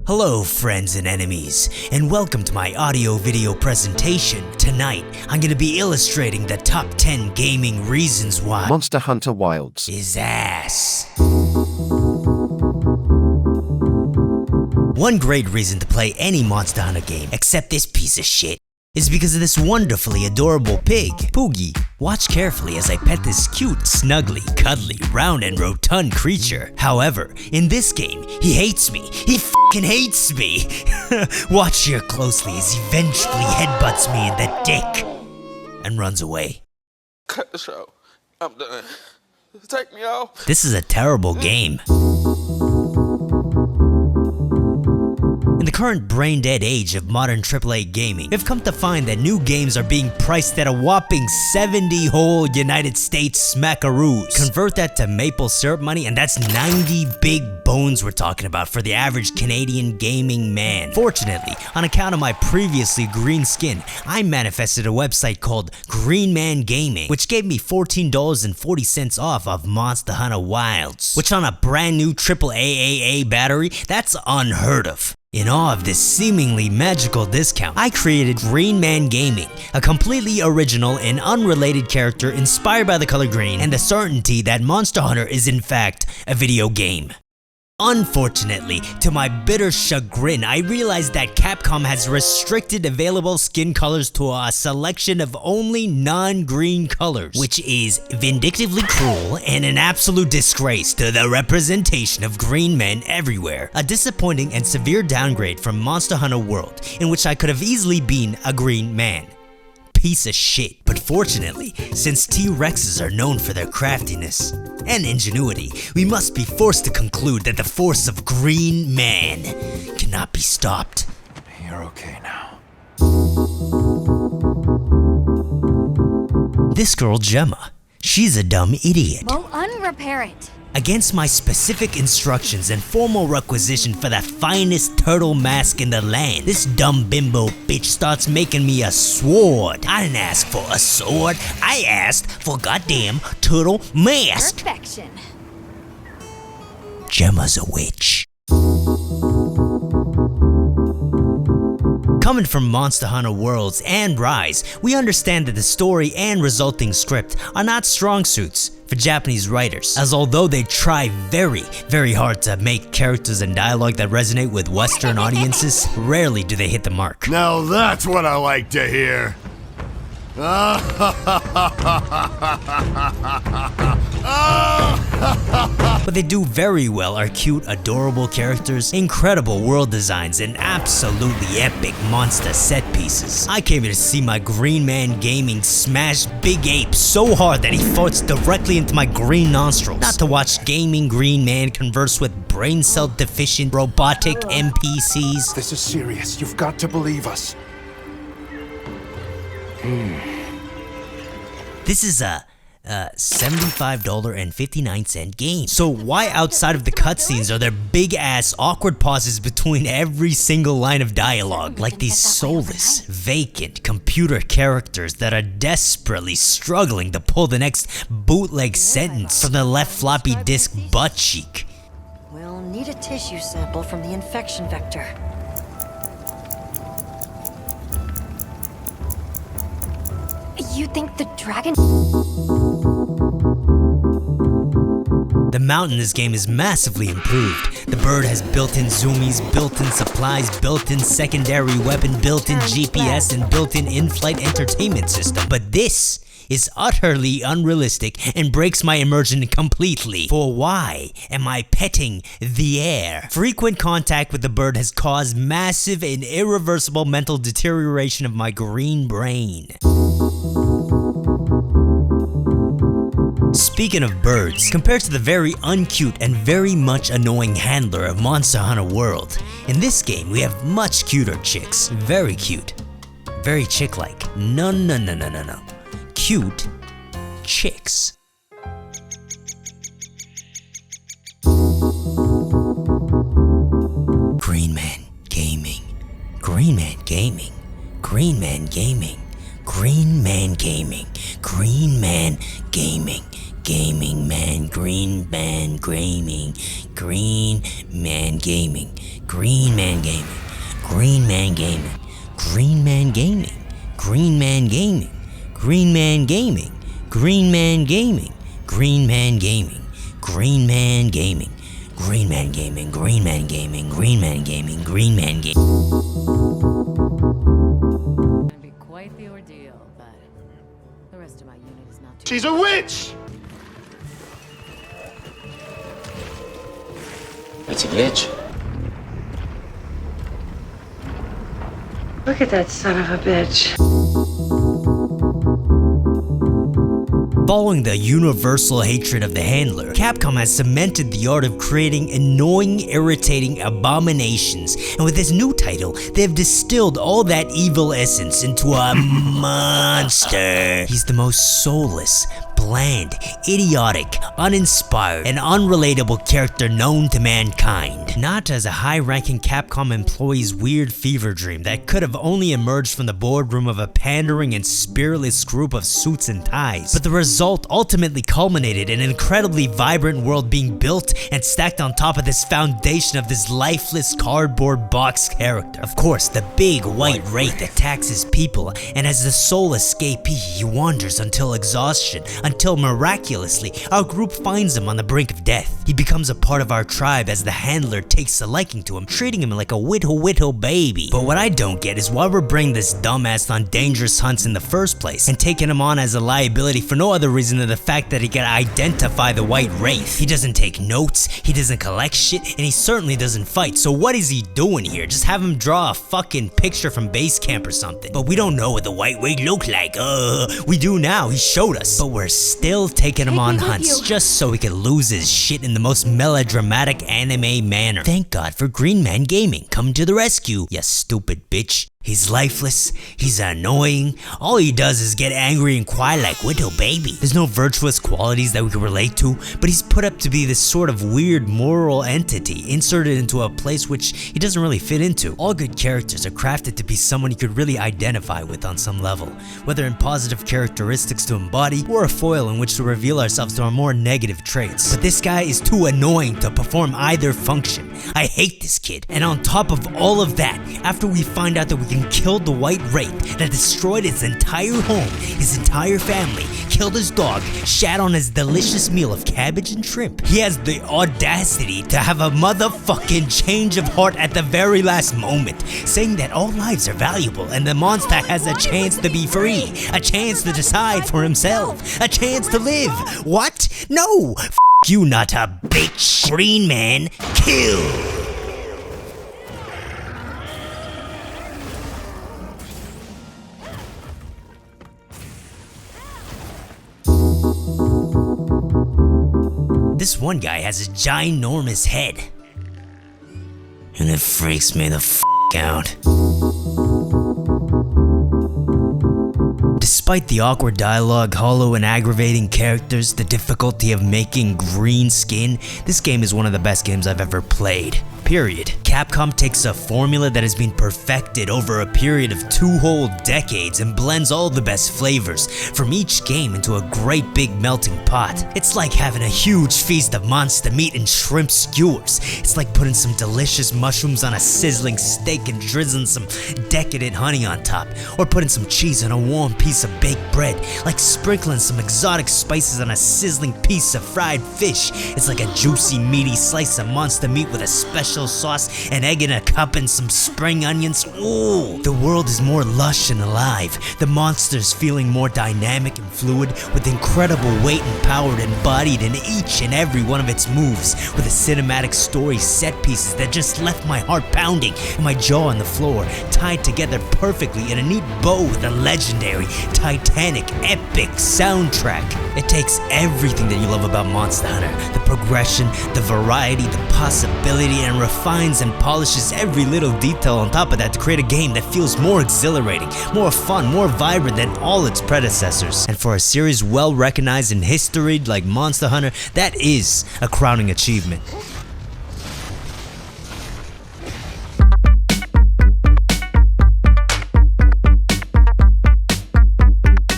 Hello friends and enemies, and welcome to my audio video presentation. Tonight, I'm gonna be illustrating the top 10 gaming reasons why Monster Hunter Wilds is ass. One great reason to play any Monster Hunter game, except this piece of shit, is because of this wonderfully adorable pig, Poogie. Watch carefully as I pet this cute, snuggly, cuddly, round and rotund creature. However, in this game, he hates me. He f***ing hates me. Watch here closely as he vengefully headbutts me in the dick and runs away. Cut the show. I'm done. Take me off. This is a terrible game. In the current brain-dead age of modern AAA gaming, we've come to find that new games are being priced at a whopping 70 whole United States smackaroos. Convert that to maple syrup money and that's 90 big bones we're talking about for the average Canadian gaming man. Fortunately, on account of my previously green skin, I manifested a website called Green Man Gaming, which gave me $14.40 off of Monster Hunter Wilds, which on a brand new AAA battery, that's unheard of. In awe of this seemingly magical discount, I created Green Man Gaming, a completely original and unrelated character inspired by the color green and the certainty that Monster Hunter is in fact a video game. Unfortunately, to my bitter chagrin, I realized that Capcom has restricted available skin colors to a selection of only non-green colors, which is vindictively cruel and an absolute disgrace to the representation of green men everywhere. A disappointing and severe downgrade from Monster Hunter World, in which I could have easily been a green man. Piece of shit. But fortunately, since T-Rexes are known for their craftiness and ingenuity, we must be forced to conclude that the force of Green Man cannot be stopped. You're okay now. This girl Gemma, she's a dumb idiot. Well, unrepair it. Against my specific instructions and formal requisition for the finest turtle mask in the land, this dumb bimbo bitch starts making me a sword. I didn't ask for a sword, I asked for goddamn turtle mask. Perfection. Gemma's a witch. Coming from Monster Hunter Worlds and Rise, we understand that the story and resulting script are not strong suits for Japanese writers, as although they try very hard to make characters and dialogue that resonate with Western audiences, rarely do they hit the mark. Now that's what I like to hear. What they do very well are cute, adorable characters, incredible world designs, and absolutely epic monster set pieces. I came here to see my Green Man Gaming smash Big Ape so hard that he farts directly into my green nostrils. Not to watch gaming Green Man converse with brain cell deficient robotic NPCs. This is serious. You've got to believe us. This is a $75.59 game. So why outside of the cutscenes are there big ass awkward pauses between every single line of dialogue, like these soulless, vacant computer characters that are desperately struggling to pull the next bootleg sentence from the left floppy disk butt cheek? We'll need a tissue sample from the infection vector. You think the dragon... The mount in this game is massively improved. The bird has built-in zoomies, built-in supplies, built-in secondary weapon, built-in GPS, and built-in in-flight entertainment system. But this is utterly unrealistic and breaks my immersion completely. For why am I petting the air? Frequent contact with the bird has caused massive and irreversible mental deterioration of my green brain. Speaking of birds, compared to the very uncute and very much annoying handler of Monster Hunter World, in this game we have much cuter chicks. Very cute. Very chick-like. No. Cute chicks. Green Man Gaming. Green Man Gaming. Green Man Gaming. Green Man Gaming. Green Man Gaming. Gaming Man Green. Green Man Gaming, Green Man Gaming, Green Man Gaming, Green Man Gaming, Green Man Gaming, Green Man Gaming, Green Man Gaming, Green Man Gaming, Green Man Gaming, Green Man Gaming, Green Man Gaming, Green Man Gaming, Green Man Gaming, Green Man Gaming. It'd be quite the ordeal, but the rest of my unit is not too. She's a witch! It's a glitch. Look at that son of a bitch. Following the universal hatred of the handler, Capcom has cemented the art of creating annoying, irritating abominations, and with this new title, they have distilled all that evil essence into a monster. He's the most soulless, bland, idiotic, uninspired, and unrelatable character known to mankind. Not as a high-ranking Capcom employee's weird fever dream that could have only emerged from the boardroom of a pandering and spiritless group of suits and ties, but the result ultimately culminated in an incredibly vibrant world being built and stacked on top of this foundation of this lifeless cardboard box character. Of course, the big white wraith attacks his people, and as the sole escapee, he wanders until exhaustion, until miraculously, our group finds him on the brink of death. He becomes a part of our tribe as the handler takes a liking to him, treating him like a whittle baby. But what I don't get is why we're bringing this dumbass on dangerous hunts in the first place, and taking him on as a liability for no other reason than the fact that he can identify the white wraith. He doesn't take notes, he doesn't collect shit, and he certainly doesn't fight, so what is he doing here? Just have him draw a fucking picture from base camp or something. But we don't know what the white wraith look like. We do now, he showed us. But we're still taking him on hunts just so he could lose his shit in the most melodramatic anime manner. Thank God for Green Man Gaming coming to the rescue, you stupid bitch. He's lifeless, he's annoying, all he does is get angry and cry like little baby. There's no virtuous qualities that we can relate to, but he's put up to be this sort of weird moral entity inserted into a place which he doesn't really fit into. All good characters are crafted to be someone you could really identify with on some level, whether in positive characteristics to embody or a foil in which to reveal ourselves to our more negative traits. But this guy is too annoying to perform either function. I hate this kid. And on top of all of that, after we find out that we can kill the white wraith that destroyed his entire home, his entire family, killed his dog, shat on his delicious meal of cabbage and shrimp, he has the audacity to have a motherfucking change of heart at the very last moment, saying that all lives are valuable and the monster has a chance to be free, a chance to decide for himself, a chance to live. What? No! F you, not a bitch. Green Man, kill! This one guy has a ginormous head, and it freaks me the f out. Despite the awkward dialogue, hollow and aggravating characters, the difficulty of making green skin, this game is one of the best games I've ever played. Period. Capcom takes a formula that has been perfected over a period of 2 whole decades and blends all the best flavors from each game into a great big melting pot. It's like having a huge feast of monster meat and shrimp skewers. It's like putting some delicious mushrooms on a sizzling steak and drizzling some decadent honey on top, or putting some cheese on a warm piece of baked bread, like sprinkling some exotic spices on a sizzling piece of fried fish. It's like a juicy meaty slice of monster meat with a special sauce, an egg in a cup, and some spring onions. Ooh! The world is more lush and alive. The monsters feeling more dynamic and fluid, with incredible weight and power embodied in each and every one of its moves, with a cinematic story set pieces that just left my heart pounding and my jaw on the floor, tied together perfectly in a neat bow with a legendary, titanic, epic soundtrack. It takes everything that you love about Monster Hunter, the progression, the variety, the possibility, and refines and polishes every little detail on top of that to create a game that feels more exhilarating, more fun, more vibrant than all its predecessors. And for a series well recognized in history like Monster Hunter, that is a crowning achievement.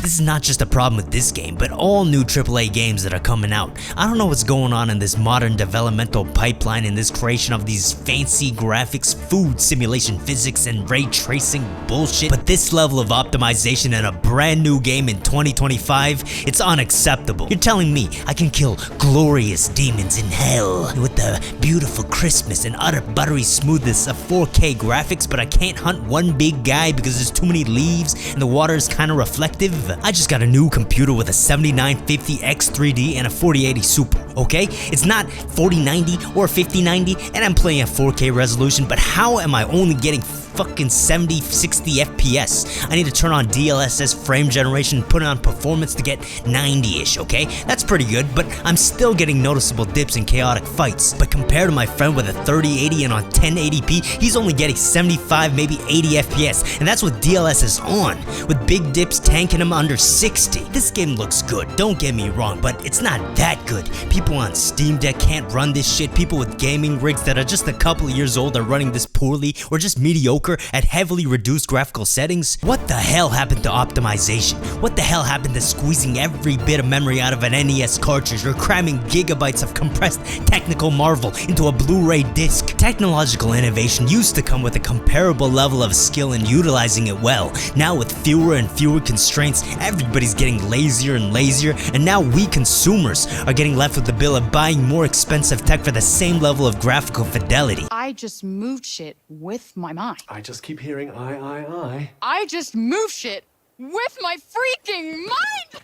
This is not just a problem with this game, but all new AAA games that are coming out. I don't know what's going on in this modern developmental pipeline in this creation of these fancy graphics, food simulation physics, and ray tracing bullshit, but this level of optimization in a brand new game in 2025, it's unacceptable. You're telling me I can kill glorious demons in hell with the beautiful crispness and utter buttery smoothness of 4K graphics, but I can't hunt one big guy because there's too many leaves and the water is kinda reflective? I just got a new computer with a 7950 X3D and a 4080 Super, okay? It's not 4090 or 5090 and I'm playing at 4K resolution, but how am I only getting fucking 70, 60 FPS? I need to turn on DLSS frame generation and put it on performance to get 90-ish, okay? That's pretty good, but I'm still getting noticeable dips in chaotic fights. But compared to my friend with a 3080 and on 1080p, he's only getting 75, maybe 80 FPS, and that's with DLSS on, with big dips tanking him under 60. This game looks good, don't get me wrong, but it's not that good. People on Steam Deck can't run this shit. People with gaming rigs that are just a couple of years old are running this poorly or just mediocre at heavily reduced graphical settings. What the hell happened to optimization? What the hell happened to squeezing every bit of memory out of an NES cartridge or cramming gigabytes of compressed technical marvel into a Blu-ray disc? Technological innovation used to come with a comparable level of skill in utilizing it well. Now with fewer and fewer constraints, everybody's getting lazier and lazier, and now we consumers are getting left with the bill of buying more expensive tech for the same level of graphical fidelity. I just moved shit with my mind. I just keep hearing I. I just move shit with my freaking mind!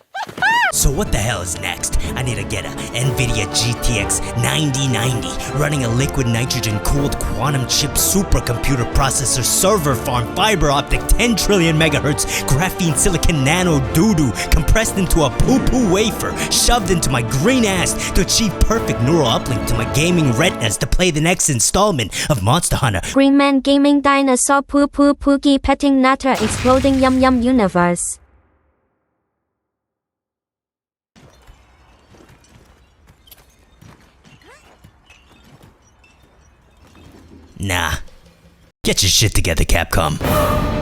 So what the hell is next? I need to get a NVIDIA GTX 9090 running a liquid nitrogen cooled quantum chip supercomputer processor server farm fiber optic 10 trillion megahertz graphene silicon nano doo-doo compressed into a poo-poo wafer shoved into my green ass to achieve perfect neural uplink to my gaming retinas to play the next installment of Monster Hunter. Green Man Gaming Dinosaur Poo Poo Poogie Petting Nutter Exploding Yum Yum Universe. Nah. Get your shit together, Capcom.